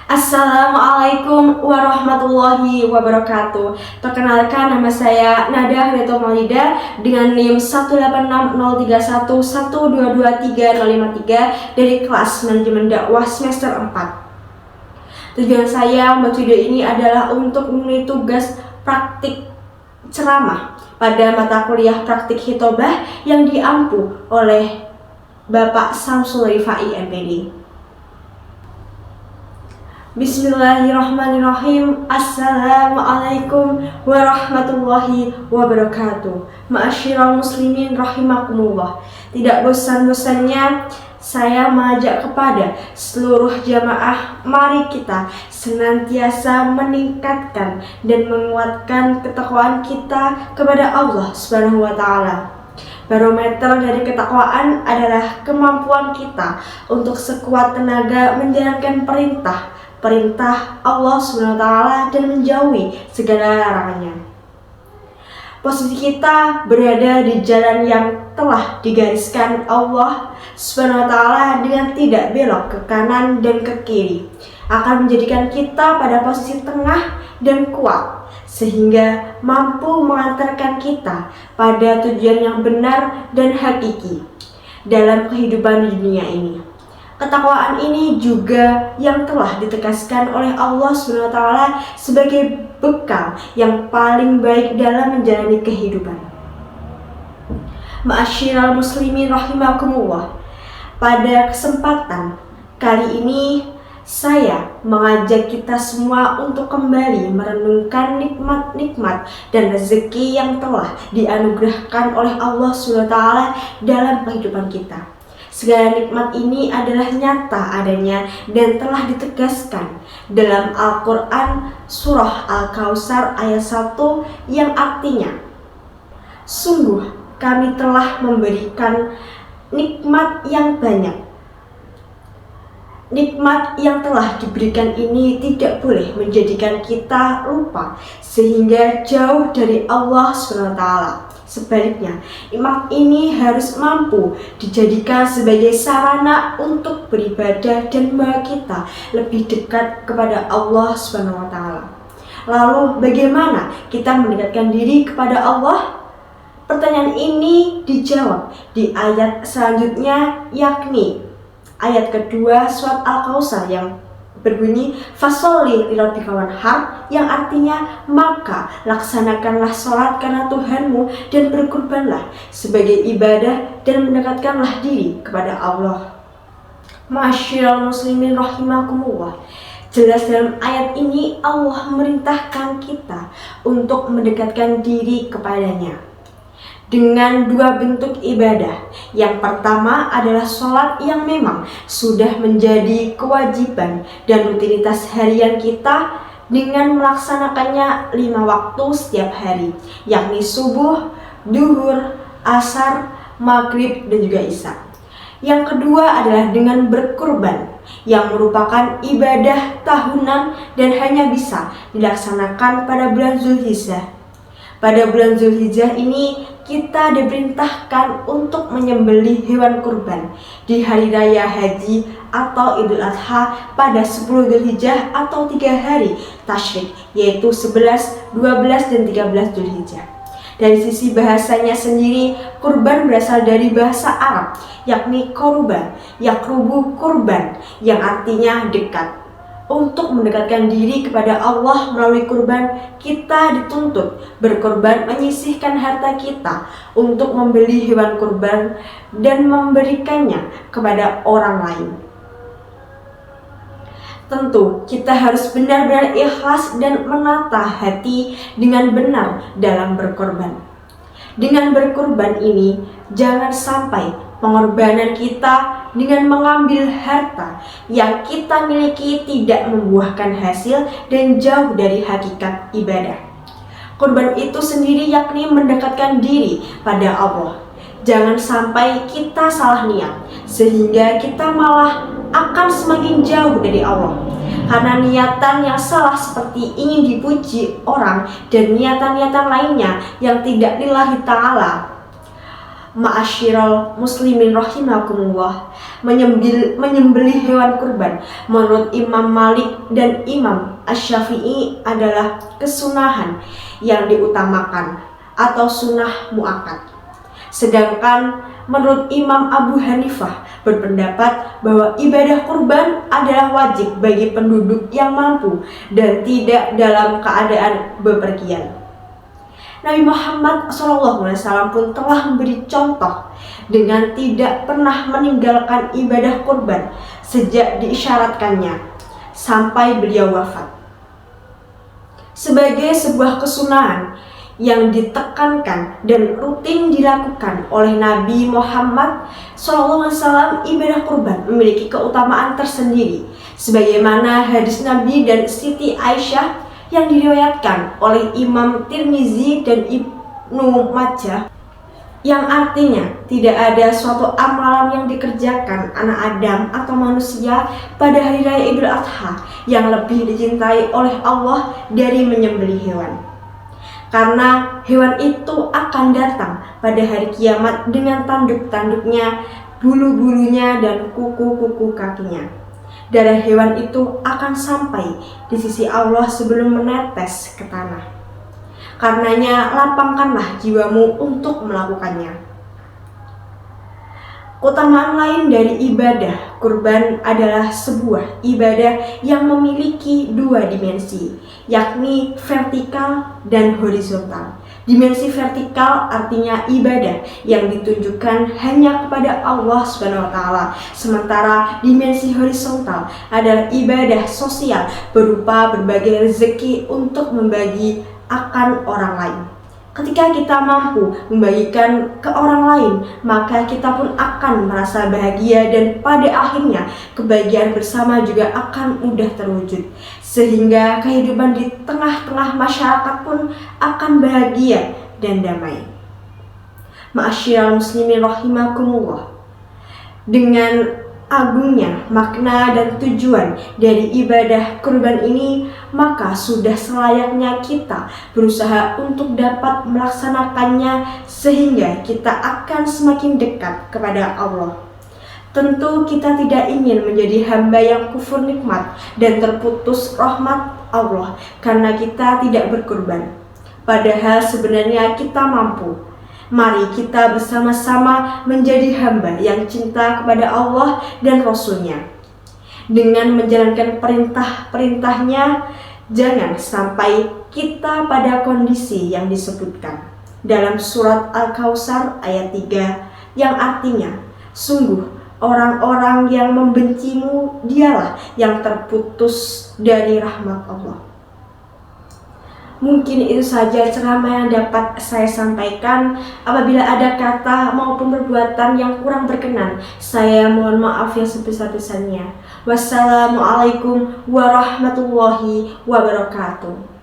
Assalamualaikum warahmatullahi wabarakatuh. Perkenalkan, nama saya Nada Hadato Maulida dengan NIM 1860311223053 dari kelas Manajemen Dakwah semester 4. Tujuan saya membuat video ini adalah untuk memenuhi tugas praktik ceramah pada mata kuliah praktik hitobah yang diampu oleh Bapak Samsul Rifai MPD. Bismillahirrahmanirrahim. Assalamualaikum warahmatullahi wabarakatuh. Ma'asyiral muslimin rahimakumullah. Tidak bosan-bosannya saya mengajak kepada seluruh jamaah, mari kita senantiasa meningkatkan dan menguatkan ketakwaan kita kepada Allah Subhanahu wa taala. Barometer dari ketakwaan adalah kemampuan kita untuk sekuat tenaga menjalankan perintah Allah Subhanahu wa taala dan menjauhi segala larangannya. Posisi kita berada di jalan yang telah digariskan Allah Subhanahu wa taala dengan tidak belok ke kanan dan ke kiri, akan menjadikan kita pada posisi tengah dan kuat sehingga mampu mengantarkan kita pada tujuan yang benar dan hakiki dalam kehidupan di dunia ini. Ketakwaan ini juga yang telah ditegaskan oleh Allah SWT sebagai bekal yang paling baik dalam menjalani kehidupan. Ma'asyiral muslimin rahimakumullah. Pada kesempatan kali ini saya mengajak kita semua untuk kembali merenungkan nikmat-nikmat dan rezeki yang telah dianugerahkan oleh Allah SWT dalam kehidupan kita. Segala nikmat ini adalah nyata adanya dan telah ditegaskan dalam Al-Quran Surah Al-Kautsar ayat 1 yang artinya, sungguh kami telah memberikan nikmat yang banyak. Nikmat yang telah diberikan ini tidak boleh menjadikan kita lupa sehingga jauh dari Allah SWT. Sebaliknya, nikmat ini harus mampu dijadikan sebagai sarana untuk beribadah dan membawa kita lebih dekat kepada Allah SWT. Lalu bagaimana kita mendekatkan diri kepada Allah? Pertanyaan ini dijawab di ayat selanjutnya, yakni ayat kedua surat Al-Kautsar yang berbunyi fasholli lirabbika wanhar, yang artinya maka laksanakanlah sholat karena Tuhanmu dan berkurbanlah sebagai ibadah dan mendekatkanlah diri kepada Allah. Ma'asyiral muslimin rahimakumullah. Jelas dalam ayat ini Allah memerintahkan kita untuk mendekatkan diri kepadanya dengan dua bentuk ibadah. Yang pertama adalah sholat yang memang sudah menjadi kewajiban dan rutinitas harian kita dengan melaksanakannya 5 waktu setiap hari, yakni subuh, duhur, asar, maghrib, dan juga isya. Yang kedua adalah dengan berkurban, yang merupakan ibadah tahunan dan hanya bisa dilaksanakan pada bulan Zulhijjah. Pada bulan Zulhijjah ini kita diperintahkan untuk menyembelih hewan kurban di hari raya haji atau Idul Adha pada 10 Zulhijjah atau 3 hari tasyrik, yaitu 11, 12, dan 13 Zulhijjah. Dari sisi bahasanya sendiri, kurban berasal dari bahasa Arab, yakni koruba, yakrubu kurban, yang artinya dekat. Untuk mendekatkan diri kepada Allah melalui kurban, kita dituntut berkorban, menyisihkan harta kita untuk membeli hewan kurban dan memberikannya kepada orang lain. Tentu kita harus benar-benar ikhlas dan menata hati dengan benar dalam berkorban. Dengan berkorban ini, jangan sampai pengorbanan kita dengan mengambil harta yang kita miliki tidak membuahkan hasil dan jauh dari hakikat ibadah. Kurban itu sendiri yakni mendekatkan diri pada Allah. Jangan sampai kita salah niat sehingga kita malah akan semakin jauh dari Allah. Karena niatan yang salah seperti ingin dipuji orang dan niatan-niatan lainnya yang tidak lillahi ta'ala Ma'asyiral muslimin rahimakumullah, menyembelih hewan kurban menurut Imam Malik dan Imam Asy-Syafi'i adalah kesunahan yang diutamakan atau sunnah muakkad. Sedangkan menurut Imam Abu Hanifah berpendapat bahwa ibadah kurban adalah wajib bagi penduduk yang mampu dan tidak dalam keadaan bepergian. Nabi Muhammad SAW pun telah memberi contoh dengan tidak pernah meninggalkan ibadah kurban sejak diisyaratkannya sampai beliau wafat. Sebagai sebuah kesunahan yang ditekankan dan rutin dilakukan oleh Nabi Muhammad SAW, ibadah kurban memiliki keutamaan tersendiri, sebagaimana hadis Nabi dan Siti Aisyah yang diriwayatkan oleh Imam Tirmizi dan Ibnu Majah, yang artinya tidak ada suatu amalan yang dikerjakan anak Adam atau manusia pada hari raya Idul Adha yang lebih dicintai oleh Allah dari menyembelih hewan. Karena hewan itu akan datang pada hari kiamat dengan tanduk-tanduknya, bulu-bulunya, dan kuku-kuku kakinya. Darah hewan itu akan sampai di sisi Allah sebelum menetes ke tanah. Karenanya lapangkanlah jiwamu untuk melakukannya. Keutamaan lain dari ibadah kurban adalah sebuah ibadah yang memiliki dua dimensi, yakni vertikal dan horizontal. Dimensi vertikal artinya ibadah yang ditunjukkan hanya kepada Allah SWT, sementara dimensi horizontal adalah ibadah sosial berupa berbagai rezeki untuk membagi akan orang lain. Ketika kita mampu membagikan ke orang lain, maka kita pun akan merasa bahagia dan pada akhirnya kebahagiaan bersama juga akan mudah terwujud. Sehingga kehidupan di tengah-tengah masyarakat pun akan bahagia dan damai. Ma'asyiral muslimin rahimakumullah. Dengan agungnya makna dan tujuan dari ibadah kurban ini, maka sudah selayaknya kita berusaha untuk dapat melaksanakannya sehingga kita akan semakin dekat kepada Allah. Tentu kita tidak ingin menjadi hamba yang kufur nikmat dan terputus rahmat Allah karena kita tidak berkurban. Padahal sebenarnya kita mampu. Mari kita bersama-sama menjadi hamba yang cinta kepada Allah dan Rasul-Nya. Dengan menjalankan perintah-perintahnya, jangan sampai kita pada kondisi yang disebutkan dalam surat Al-Kautsar ayat 3 yang artinya, sungguh orang-orang yang membencimu dialah yang terputus dari rahmat Allah. Mungkin itu saja ceramah yang dapat saya sampaikan. Apabila ada kata maupun perbuatan yang kurang berkenan, saya mohon maaf yang sebesar-besarnya. Wassalamualaikum warahmatullahi wabarakatuh.